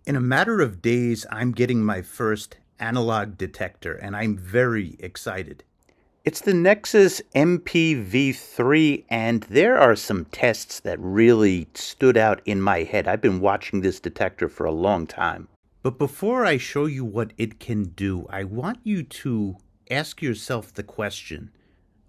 In a matter of days, I'm getting my first analog detector, and I'm very excited. It's the Nexus MP V3, and there are some tests that really stood out in my head. I've been watching this detector for a long time. But before I show you what it can do, I want you to ask yourself the question,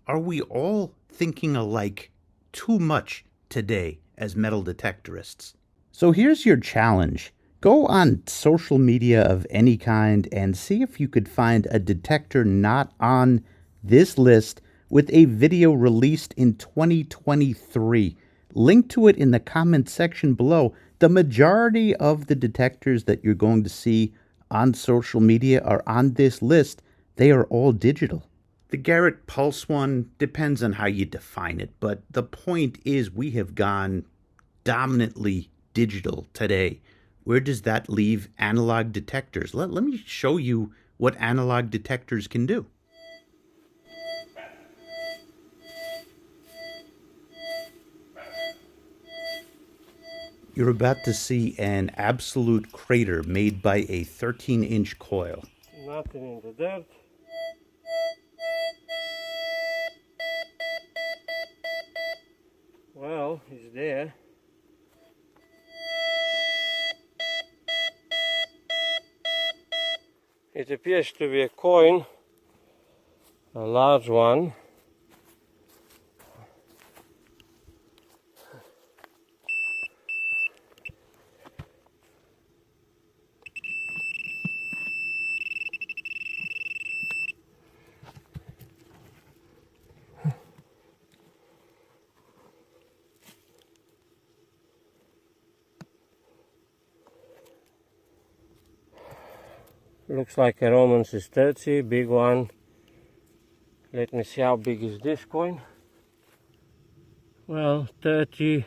are we all thinking alike too much today as metal detectorists? So here's your challenge. Go on social media of any kind and see if you could find a detector not on this list with a video released in 2023. Link to it in the comments section below. The majority of the detectors that you're going to see on social media are on this list. They are all digital. The Garrett Pulse one depends on how you define it, but the point is we have gone dominantly digital today. Where does that leave analog detectors? Let me show you what analog detectors can do. You're about to see an absolute crater made by a 13-inch coil. Nothing in the dirt. Well, it's there. It appears to be a coin, a large one. Looks like a Roman sesterce, big one. Let me see how big is this coin. Well, 30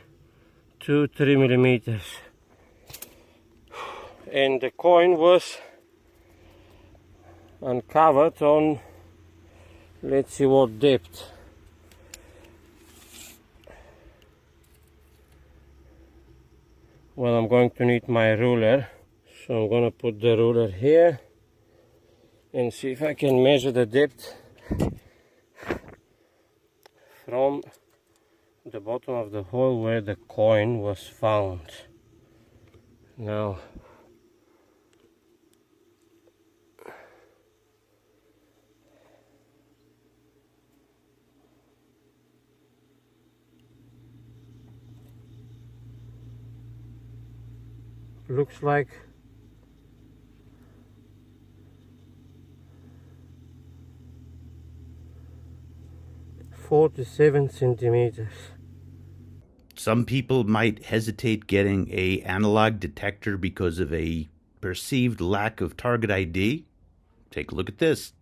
to 3 millimeters. And the coin was uncovered on, let's see what depth. Well, I'm going to need my ruler, so I'm going to put the ruler here and see if I can measure the depth from the bottom of the hole where the coin was found. Now, looks like 47 centimeters. Some people might hesitate getting an analog detector because of a perceived lack of target ID. Take a look at this.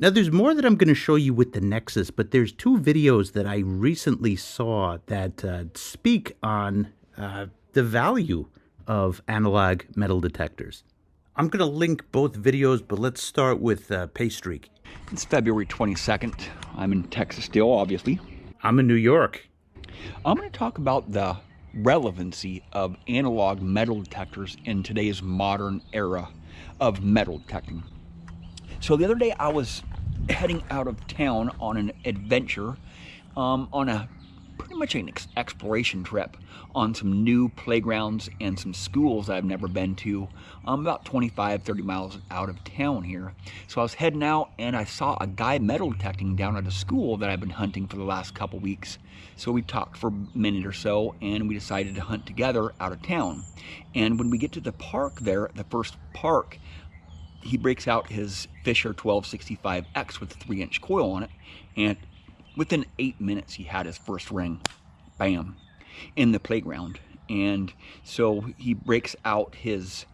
Now, there's more that I'm going to show you with the Nexus, but there's two videos that I recently saw that speak on the value of analog metal detectors. I'm going to link both videos, but let's start with Paystreak. It's February 22nd. I'm in Texas still, obviously. I'm in New York. I'm going to talk about the relevancy of analog metal detectors in today's modern era of metal detecting. So the other day I was heading out of town on an adventure, on a pretty much an exploration trip on some new playgrounds and some schools I've never been to. I'm about 25-30 miles out of town here. So I was heading out and I saw a guy metal detecting down at a school that I've been hunting for the last couple weeks. So we talked for a minute or so and we decided to hunt together out of town. And when we get to the park there, the first park, he breaks out his Fisher 1265X with a 3-inch coil on it, and within 8 minutes he had his first ring, bam, in the playground. And so he breaks out his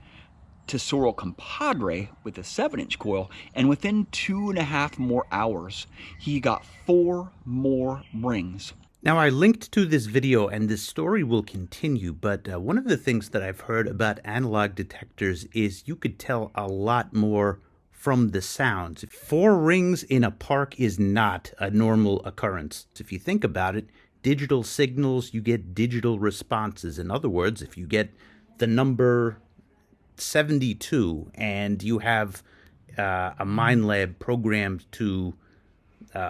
Tesoro Compadre with a 7-inch coil, and within 2.5 more hours he got 4 more rings. Now, I linked to this video, and this story will continue, but one of the things that I've heard about analog detectors is you could tell a lot more from the sounds. 4 rings in a park is not a normal occurrence. If you think about it, digital signals, you get digital responses. In other words, if you get the number 72 and you have a Minelab programmed to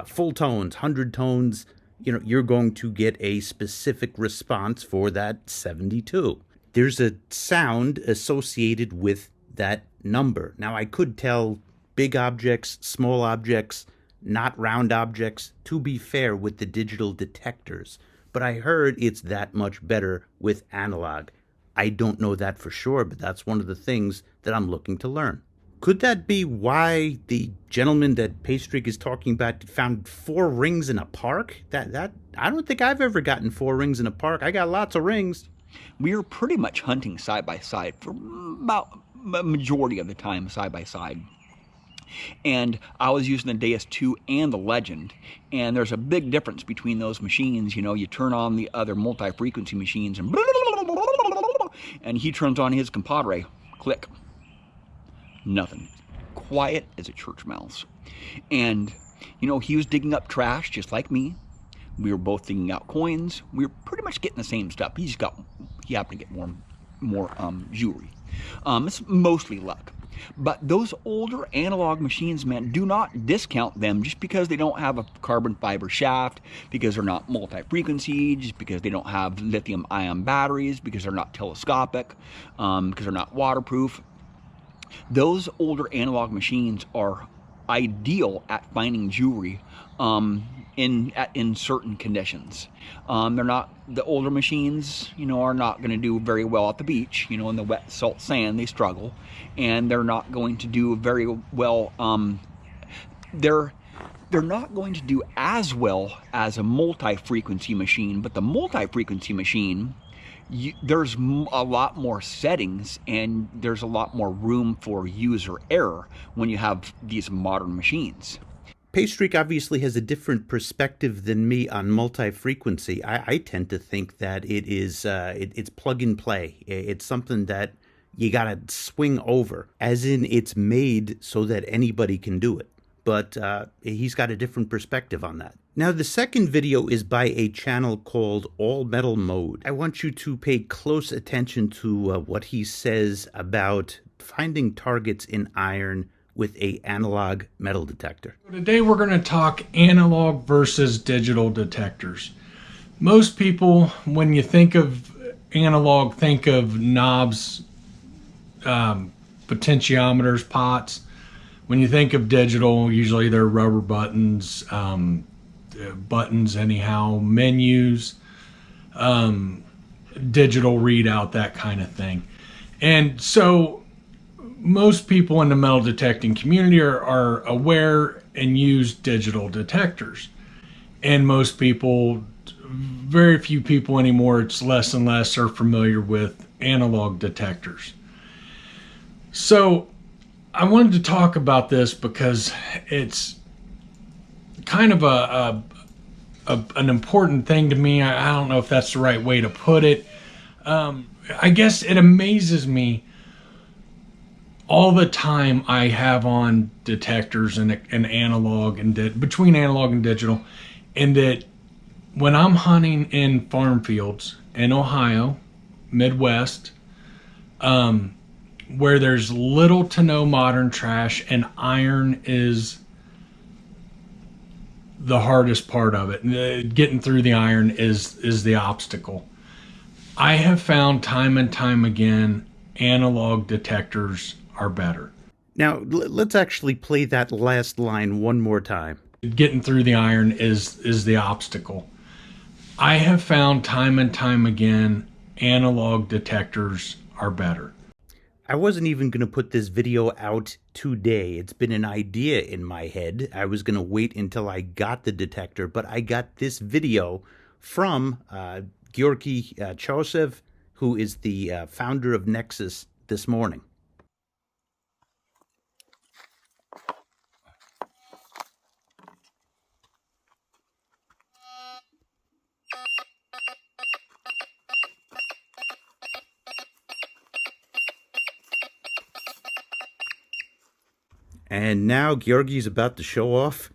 full tones, 100 tones, you're going to get a specific response for that 72. There's a sound associated with that number. Now, I could tell big objects, small objects, not round objects, to be fair, with the digital detectors, but I heard it's that much better with analog. I don't know that for sure, but that's one of the things that I'm looking to learn. Could that be why the gentleman that Paystreak is talking about found 4 rings in a park? That I don't think I've ever gotten 4 rings in a park. I got lots of rings. We were pretty much hunting side by side for about a majority of the time, side by side. And I was using the Deus 2 and the Legend, and there's a big difference between those machines. You turn on the other multi-frequency machines, and he turns on his Compadre, click. Nothing. Quiet as a church mouse. And, he was digging up trash just like me. We were both digging out coins. We were pretty much getting the same stuff. He happened to get more jewelry. It's mostly luck. But those older analog machines, man, do not discount them just because they don't have a carbon fiber shaft, because they're not multi-frequency, just because they don't have lithium-ion batteries, because they're not telescopic, because they're not waterproof. Those older analog machines are ideal at finding jewelry in certain conditions. They're not, the older machines, are not going to do very well at the beach. In the wet salt sand, they struggle, and they're not going to do very well. They're not going to do as well as a multi-frequency machine, but the multi-frequency machine, there's a lot more settings and there's a lot more room for user error when you have these modern machines. Paystreak obviously has a different perspective than me on multi-frequency. I tend to think that it's plug and play. It's something that you gotta swing over, as in it's made so that anybody can do it. But he's got a different perspective on that. Now, the second video is by a channel called All Metal Mode. I want you to pay close attention to what he says about finding targets in iron with a analog metal detector. Today we're going to talk analog versus digital detectors. Most people, when you think of analog, think of knobs, potentiometers, pots. When you think of digital, usually they're rubber buttons, menus, digital readout, that kind of thing. And so most people in the metal detecting community are aware and use digital detectors. And most people, very few people anymore, it's less and less, are familiar with analog detectors. So I wanted to talk about this because it's kind of an important thing to me. I don't know if that's the right way to put it. I guess it amazes me all the time I have on detectors and analog and between analog and digital, and that when I'm hunting in farm fields in Ohio, Midwest, where there's little to no modern trash and iron is the hardest part of it. Getting through the iron is the obstacle. I have found time and time again analog detectors are better. Now, let's actually play that last line one more time. Getting through the iron is the obstacle. I have found time and time again analog detectors are better. I wasn't even going to put this video out today. It's been an idea in my head. I was going to wait until I got the detector, but I got this video from Georgy Chosev, who is the founder of Nexus, this morning. And now Georgy's about to show off.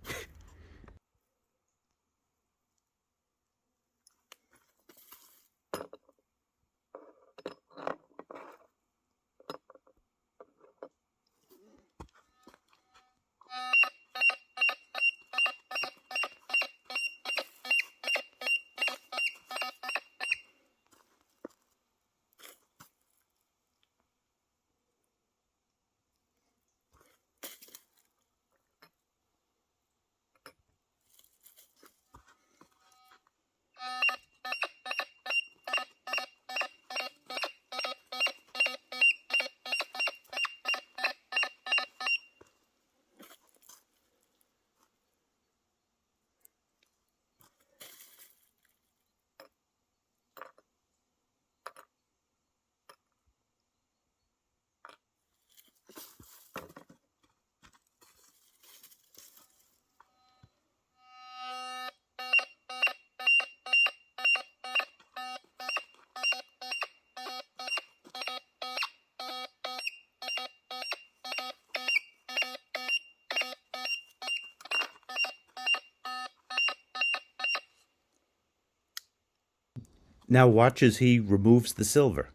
Now watch as he removes the silver.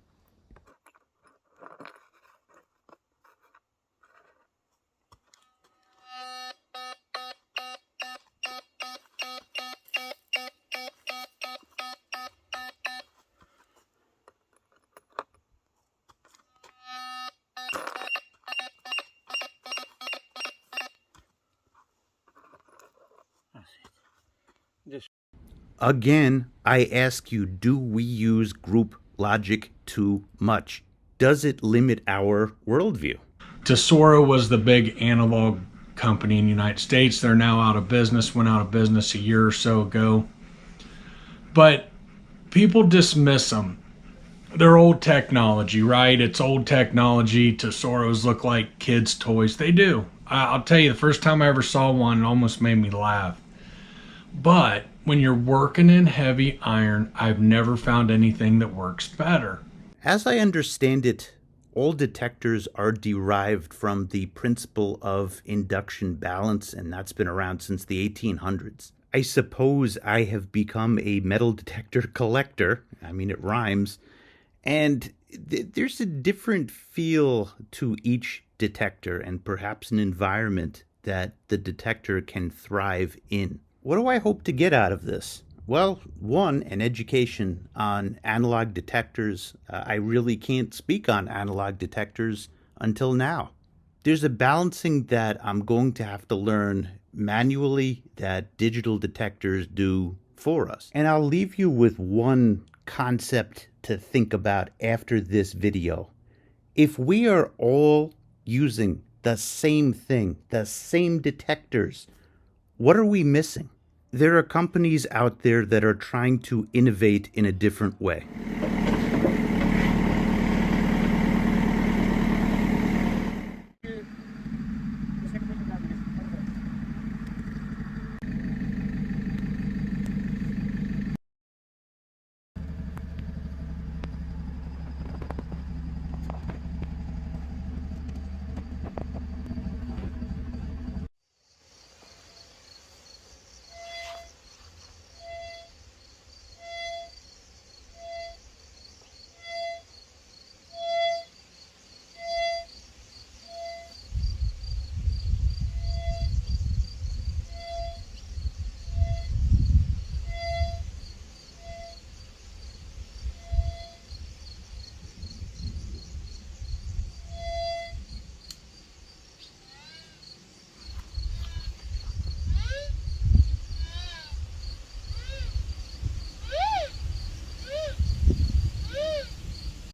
Again, I ask you, do we use group logic too much? Does it limit our worldview? Tesoro was the big analog company in the United States. They're now out of business, went out of business a year or so ago. But people dismiss them. They're old technology, right? It's old technology. Tesoros look like kids' toys. They do. I'll tell you, the first time I ever saw one, it almost made me laugh. But when you're working in heavy iron, I've never found anything that works better. As I understand it, all detectors are derived from the principle of induction balance, and that's been around since the 1800s. I suppose I have become a metal detector collector. I mean, it rhymes. And there's a different feel to each detector and perhaps an environment that the detector can thrive in. What do I hope to get out of this? Well, one, an education on analog detectors. I really can't speak on analog detectors until now. There's a balancing that I'm going to have to learn manually that digital detectors do for us. And I'll leave you with one concept to think about after this video. If we are all using the same thing, the same detectors, what are we missing? There are companies out there that are trying to innovate in a different way.